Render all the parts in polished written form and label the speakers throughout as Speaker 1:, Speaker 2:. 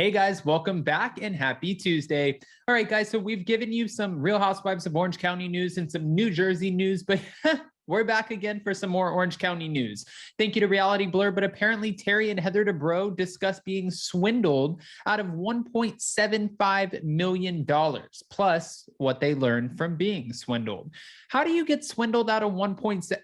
Speaker 1: Hey guys, welcome back and happy Tuesday. All right, guys, so we've given you some Real Housewives of Orange County news and some New Jersey news, but we're back again for some more Orange County news. Thank you to Reality Blur, but apparently Terry and Heather Dubrow discussed being swindled out of $1.75 million, plus what they learned from being swindled. How do you get swindled out of 1.7?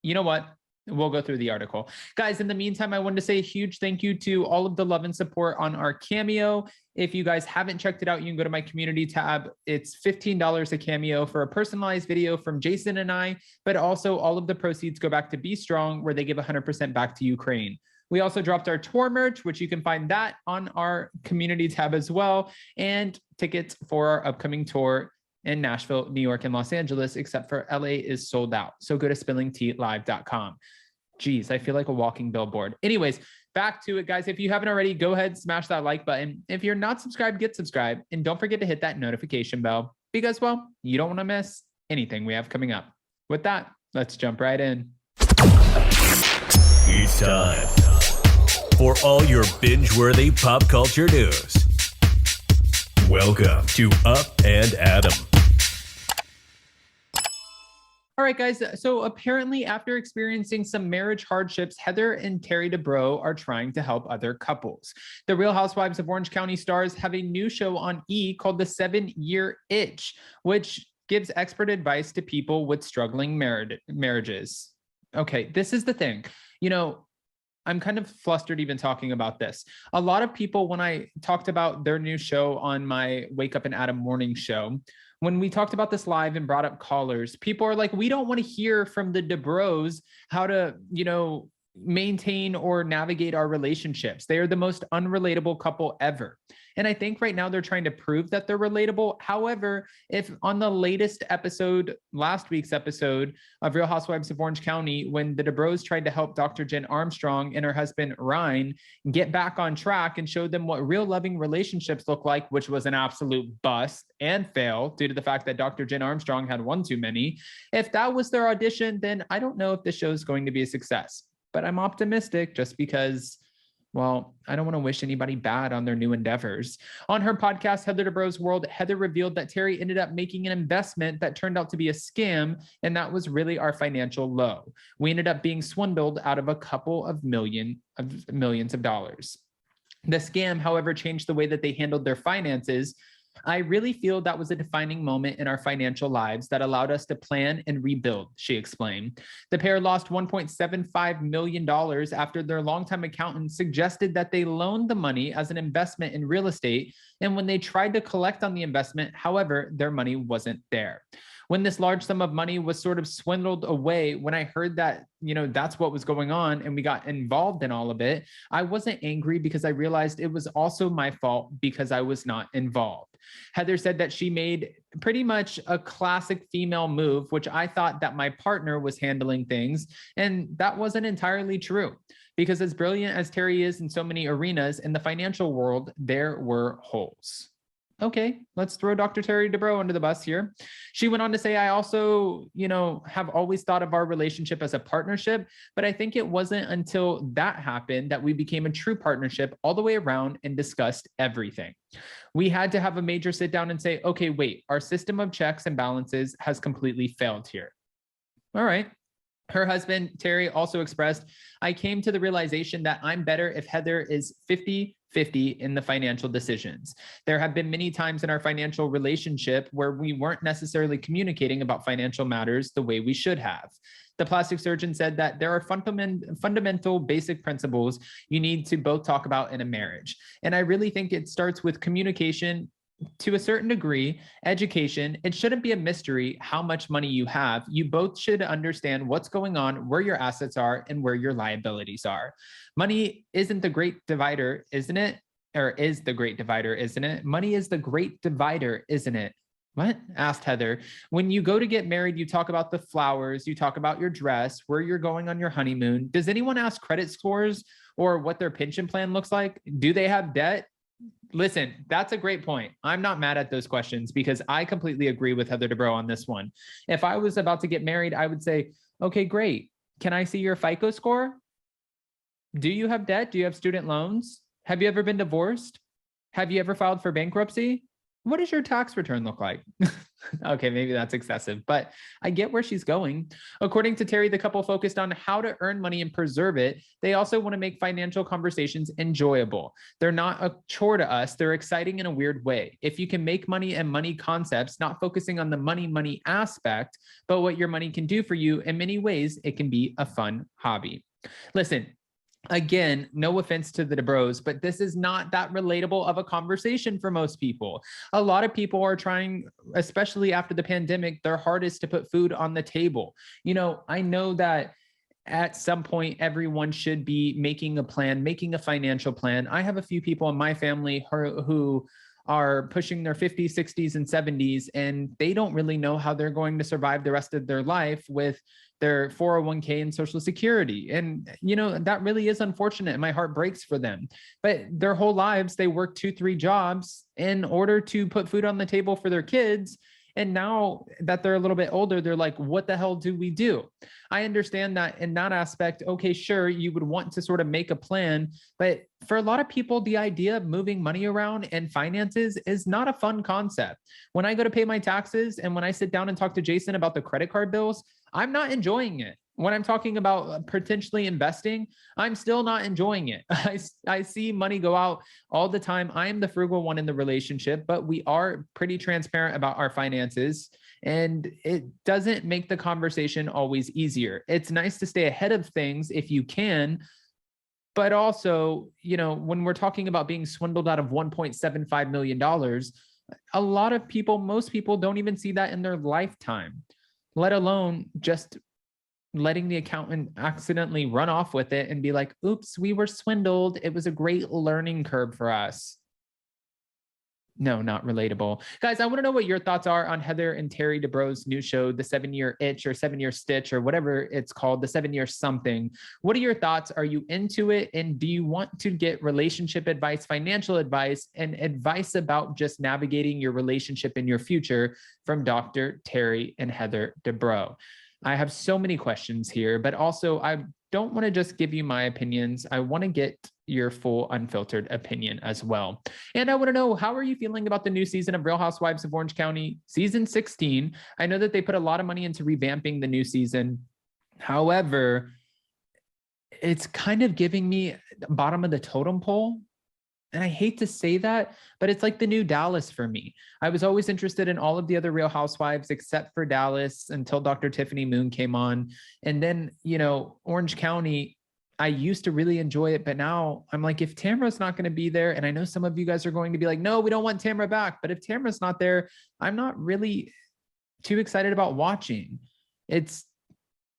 Speaker 1: You know what? We'll go through the article. Guys, in the meantime, I wanted to say a huge thank you to all of the love and support on our Cameo. If you guys haven't checked it out, you can go to my community tab. It's $15 a Cameo for a personalized video from Jason and I, but also all of the proceeds go back to Be Strong, where they give 100% back to Ukraine. We also dropped our tour merch, which you can find that on our community tab as well, and tickets for our upcoming tour in Nashville, New York, and Los Angeles, except for LA is sold out. So go to spillingtealive.com. Geez, I feel like a walking billboard. Anyways, back to it, guys. If you haven't already, go ahead, smash that like button. If you're not subscribed, get subscribed. And don't forget to hit that notification bell because, well, you don't want to miss anything we have coming up. With that, let's jump right in.
Speaker 2: It's time for all your binge-worthy pop culture news. Welcome to Up and Adam.
Speaker 1: All right, guys. So apparently after experiencing some marriage hardships, Heather and Terry Dubrow are trying to help other couples. The Real Housewives of Orange County stars have a new show on E! Called The 7-Year Itch, which gives expert advice to people with struggling marriages. Okay, this is the thing. You know, I'm kind of flustered even talking about this. A lot of people, when I talked about their new show on my Wake Up and Adam morning show, when we talked about this live and brought up callers, people are like, we don't want to hear from the Dubrows how to, maintain or navigate our relationships. They are the most unrelatable couple ever. And I think right now they're trying to prove that they're relatable. However, if on the latest episode, last week's episode of Real Housewives of Orange County, when the Dubrows tried to help Dr. Jen Armstrong and her husband Ryan get back on track and showed them what real loving relationships look like, which was an absolute bust and fail due to the fact that Dr. Jen Armstrong had one too many. If that was their audition, then I don't know if the show is going to be a success. But I'm optimistic just because, well, I don't want to wish anybody bad on their new endeavors. On her podcast, Heather Dubrow's World, Heather revealed that Terry ended up making an investment that turned out to be a scam, and that was really our financial low. We ended up being swindled out of a couple of millions of dollars. The scam, however, changed the way that they handled their finances. I really feel that was a defining moment in our financial lives that allowed us to plan and rebuild, she explained. The pair lost $1.75 million after their longtime accountant suggested that they loaned the money as an investment in real estate. And when they tried to collect on the investment, however, their money wasn't there. When this large sum of money was sort of swindled away, when I heard that, that's what was going on and we got involved in all of it, I wasn't angry because I realized it was also my fault because I was not involved. Heather said that she made pretty much a classic female move, which I thought that my partner was handling things, and that wasn't entirely true. Because as brilliant as Terry is in so many arenas, in the financial world, there were holes. Okay, let's throw Dr. Terry Dubrow under the bus here. She went on to say, I also, have always thought of our relationship as a partnership, but I think it wasn't until that happened that we became a true partnership all the way around and discussed everything. We had to have a major sit down and say, okay, wait, our system of checks and balances has completely failed here. All right. Her husband, Terry, also expressed, I came to the realization that I'm better if Heather is 50-50 in the financial decisions. There have been many times in our financial relationship where we weren't necessarily communicating about financial matters the way we should have. The plastic surgeon said that there are fundamental basic principles you need to both talk about in a marriage. And I really think it starts with communication. To a certain degree, education. It shouldn't be a mystery how much money you have. You both should understand what's going on, where your assets are, and where your liabilities are. Money isn't the great divider, isn't it? Or is the great divider, isn't it? Money is the great divider, isn't it? What? Asked Heather. When you go to get married, you talk about the flowers, you talk about your dress, where you're going on your honeymoon. Does anyone ask credit scores or what their pension plan looks like? Do they have debt? Listen, that's a great point. I'm not mad at those questions because I completely agree with Heather Dubrow on this one. If I was about to get married, I would say, okay, great. Can I see your FICO score? Do you have debt? Do you have student loans? Have you ever been divorced? Have you ever filed for bankruptcy? What does your tax return look like? Okay, maybe that's excessive, but I get where she's going. According to Terry, the couple focused on how to earn money and preserve it. They also want to make financial conversations enjoyable. They're not a chore to us. They're exciting in a weird way. If you can make money and money concepts, not focusing on the money aspect, but what your money can do for you, in many ways, it can be a fun hobby. Listen, again, no offense to the Dubrows, but this is not that relatable of a conversation for most people. A lot of people are trying, especially after the pandemic, their hardest to put food on the table. You know, I know that at some point, everyone should be making a plan, making a financial plan. I have a few people in my family who are pushing their 50s, 60s, and 70s, and they don't really know how they're going to survive the rest of their life with their 401k and Social Security. And, you know, that really is unfortunate. And my heart breaks for them. But their whole lives, they work 2-3 jobs in order to put food on the table for their kids. And now that they're a little bit older, they're like, what the hell do we do? I understand that in that aspect, okay, sure, you would want to sort of make a plan. But for a lot of people, the idea of moving money around and finances is not a fun concept. When I go to pay my taxes and when I sit down and talk to Jason about the credit card bills, I'm not enjoying it. When I'm talking about potentially investing, I'm still not enjoying it. I see money go out all the time. I am the frugal one in the relationship, but we are pretty transparent about our finances, and it doesn't make the conversation always easier. It's nice to stay ahead of things if you can, but also, you know, when we're talking about being swindled out of $1.75 million, a lot of people, most people don't even see that in their lifetime, let alone just letting the accountant accidentally run off with it and be like, oops, we were swindled. It was a great learning curve for us. No, not relatable. Guys, I want to know what your thoughts are on Heather and Terry Dubrow's new show, The 7-Year Itch or 7-Year Stitch or whatever it's called, The 7-Year Something. What are your thoughts? Are you into it? And do you want to get relationship advice, financial advice, and advice about just navigating your relationship in your future from Dr. Terry and Heather Dubrow? I have so many questions here, but also I don't want to just give you my opinions. I want to get your full unfiltered opinion as well. And I want to know, how are you feeling about the new season of Real Housewives of Orange County, season 16? I know that they put a lot of money into revamping the new season. However, it's kind of giving me bottom of the totem pole. And I hate to say that, but it's like the new Dallas for me. I was always interested in all of the other Real Housewives except for Dallas until Dr. Tiffany Moon came on. And then, you know, Orange County, I used to really enjoy it, but now I'm like, if Tamara's not going to be there, and I know some of you guys are going to be like, no, we don't want Tamara back. But if Tamara's not there, I'm not really too excited about watching. It's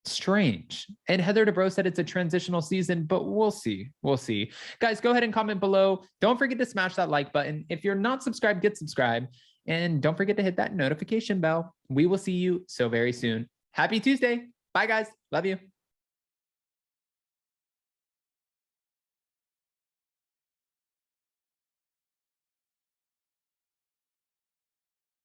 Speaker 1: strange. And Heather Dubrow said it's a transitional season, but we'll see. We'll see. Guys, go ahead and comment below. Don't forget to smash that like button. If you're not subscribed, get subscribed. And don't forget to hit that notification bell. We will see you so very soon. Happy Tuesday. Bye, guys. Love you.